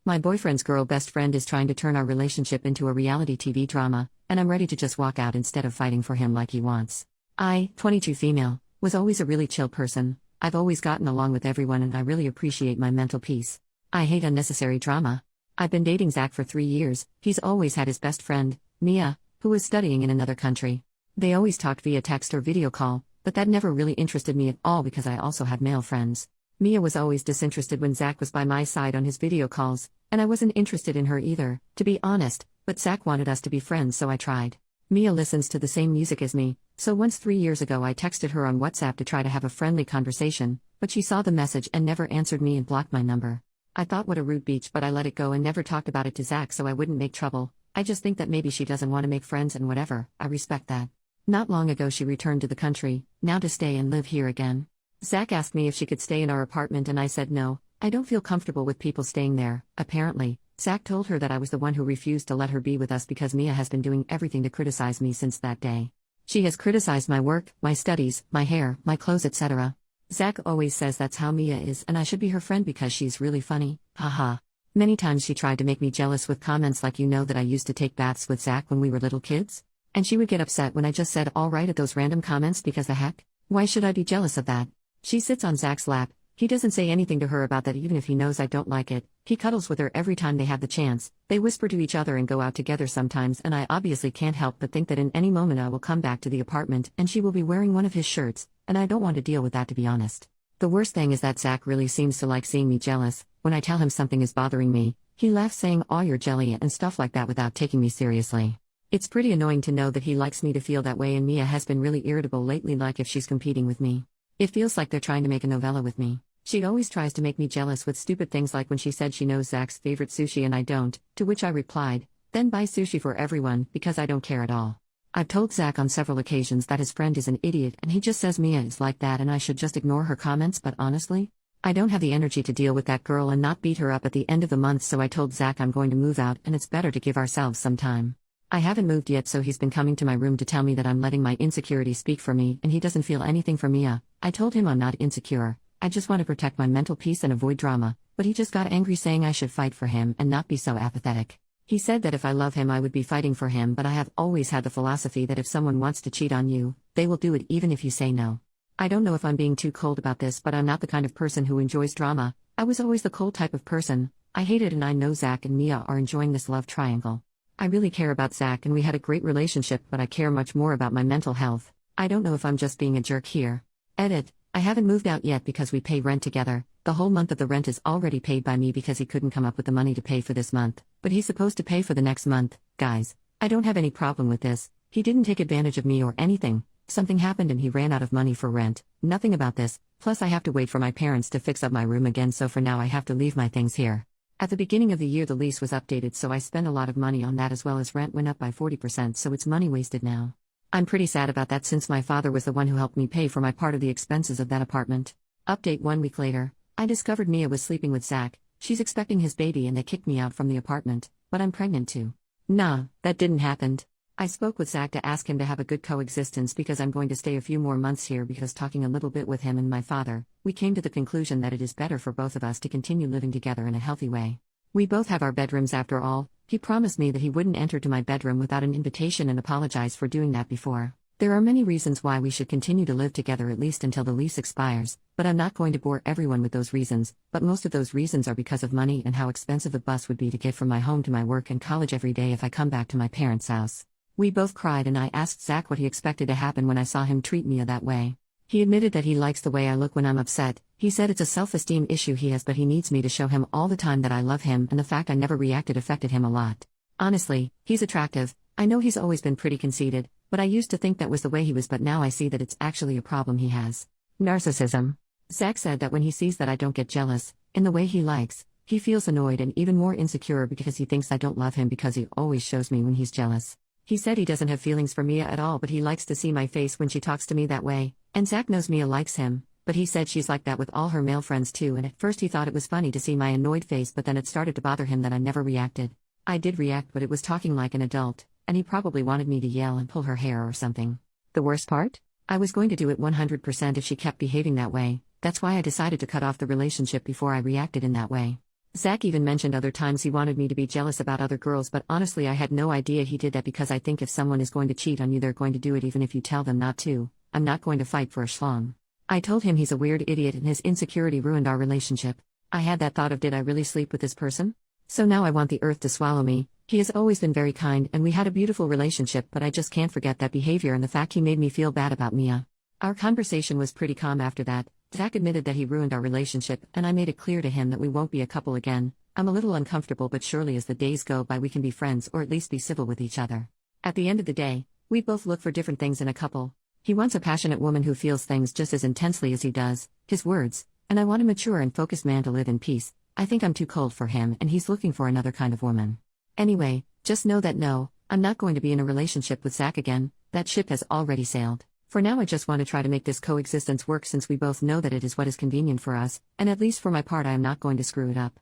My boyfriend's girl best friend is trying to turn our relationship into a reality TV drama, and I'm ready to just walk out instead of fighting for him like he wants. I, 22 female, was always a really chill person. I've always gotten along with everyone and I really appreciate my mental peace. I hate unnecessary drama. I've been dating Zach for 3 years. He's always had his best friend, Mia, who was studying in another country. They always talked via text or video call, but that never really interested me at all because I also had male friends. Mia was always disinterested when Zach was by my side on his video calls, and I wasn't interested in her either, to be honest, but Zach wanted us to be friends so I tried. Mia listens to the same music as me, so once 3 years ago I texted her on WhatsApp to try to have a friendly conversation, but she saw the message and never answered me and blocked my number. I thought what a rude beach, but I let it go and never talked about it to Zach so I wouldn't make trouble. I just think that maybe she doesn't want to make friends and whatever, I respect that. Not long ago she returned to the country, now to stay and live here again. Zach asked me if she could stay in our apartment and I said no, I don't feel comfortable with people staying there. Apparently, Zach told her that I was the one who refused to let her be with us because Mia has been doing everything to criticize me since that day. She has criticized my work, my studies, my hair, my clothes, etc. Zach always says that's how Mia is and I should be her friend because she's really funny, haha. Many times she tried to make me jealous with comments like, you know that I used to take baths with Zach when we were little kids? And she would get upset when I just said alright at those random comments because the heck? Why should I be jealous of that? She sits on Zach's lap. He doesn't say anything to her about that even if he knows I don't like it. He cuddles with her every time they have the chance. They whisper to each other and go out together sometimes and I obviously can't help but think that in any moment I will come back to the apartment and she will be wearing one of his shirts, and I don't want to deal with that to be honest. The worst thing is that Zach really seems to like seeing me jealous. When I tell him something is bothering me, he laughs saying "aw you're jelly" and stuff like that without taking me seriously. It's pretty annoying to know that he likes me to feel that way and Mia has been really irritable lately like if she's competing with me. It feels like they're trying to make a novella with me. She always tries to make me jealous with stupid things like when she said she knows Zach's favorite sushi and I don't, to which I replied, then buy sushi for everyone because I don't care at all. I've told Zach on several occasions that his friend is an idiot and he just says Mia is like that and I should just ignore her comments, but honestly, I don't have the energy to deal with that girl and not beat her up at the end of the month, so I told Zach I'm going to move out and it's better to give ourselves some time. I haven't moved yet, so he's been coming to my room to tell me that I'm letting my insecurity speak for me and he doesn't feel anything for Mia. I told him I'm not insecure, I just want to protect my mental peace and avoid drama, but he just got angry saying I should fight for him and not be so apathetic. He said that if I love him I would be fighting for him, but I have always had the philosophy that if someone wants to cheat on you, they will do it even if you say no. I don't know if I'm being too cold about this, but I'm not the kind of person who enjoys drama. I was always the cold type of person. I hate it and I know Zach and Mia are enjoying this love triangle. I really care about Zach and we had a great relationship, but I care much more about my mental health. I don't know if I'm just being a jerk here. Edit. I haven't moved out yet because we pay rent together. The whole month of the rent is already paid by me because he couldn't come up with the money to pay for this month, but he's supposed to pay for the next month. Guys, I don't have any problem with this. He didn't take advantage of me or anything. Something happened and he ran out of money for rent. Nothing about this. Plus I have to wait for my parents to fix up my room again, so for now I have to leave my things here. At the beginning of the year the lease was updated, so I spent a lot of money on that as well as rent went up by 40%, so it's money wasted now. I'm pretty sad about that since my father was the one who helped me pay for my part of the expenses of that apartment. Update 1 week later. I discovered Mia was sleeping with Zach. She's expecting his baby and they kicked me out from the apartment, but I'm pregnant too. Nah, that didn't happen. I spoke with Zach to ask him to have a good coexistence because I'm going to stay a few more months here, because talking a little bit with him and my father, we came to the conclusion that it is better for both of us to continue living together in a healthy way. We both have our bedrooms after all. He promised me that he wouldn't enter to my bedroom without an invitation and apologized for doing that before. There are many reasons why we should continue to live together at least until the lease expires, but I'm not going to bore everyone with those reasons, but most of those reasons are because of money and how expensive the bus would be to get from my home to my work and college every day if I come back to my parents' house. We both cried and I asked Zach what he expected to happen when I saw him treat Mia that way. He admitted that he likes the way I look when I'm upset. He said it's a self-esteem issue he has, but he needs me to show him all the time that I love him, and the fact I never reacted affected him a lot. Honestly, he's attractive. I know he's always been pretty conceited, but I used to think that was the way he was, but now I see that it's actually a problem he has. Narcissism. Zach said that when he sees that I don't get jealous, in the way he likes, he feels annoyed and even more insecure because he thinks I don't love him because he always shows me when he's jealous. He said he doesn't have feelings for Mia at all, but he likes to see my face when she talks to me that way, and Zach knows Mia likes him, but he said she's like that with all her male friends too, and at first he thought it was funny to see my annoyed face, but then it started to bother him that I never reacted. I did react, but it was talking like an adult, and he probably wanted me to yell and pull her hair or something. The worst part? I was going to do it 100% if she kept behaving that way. That's why I decided to cut off the relationship before I reacted in that way. Zach even mentioned other times he wanted me to be jealous about other girls, but honestly, I had no idea he did that because I think if someone is going to cheat on you, they're going to do it even if you tell them not to. I'm not going to fight for a schlong. I told him he's a weird idiot and his insecurity ruined our relationship. I had that thought of, did I really sleep with this person? So now I want the earth to swallow me. He has always been very kind and we had a beautiful relationship, but I just can't forget that behavior and the fact he made me feel bad about Mia. Our conversation was pretty calm after that. Zach admitted that he ruined our relationship, and I made it clear to him that we won't be a couple again. I'm a little uncomfortable, but surely as the days go by we can be friends or at least be civil with each other. At the end of the day, we both look for different things in a couple. He wants a passionate woman who feels things just as intensely as he does, his words, and I want a mature and focused man to live in peace. I think I'm too cold for him and he's looking for another kind of woman. Anyway, just know that no, I'm not going to be in a relationship with Zach again. That ship has already sailed. For now I just want to try to make this coexistence work since we both know that it is what is convenient for us, and at least for my part I am not going to screw it up.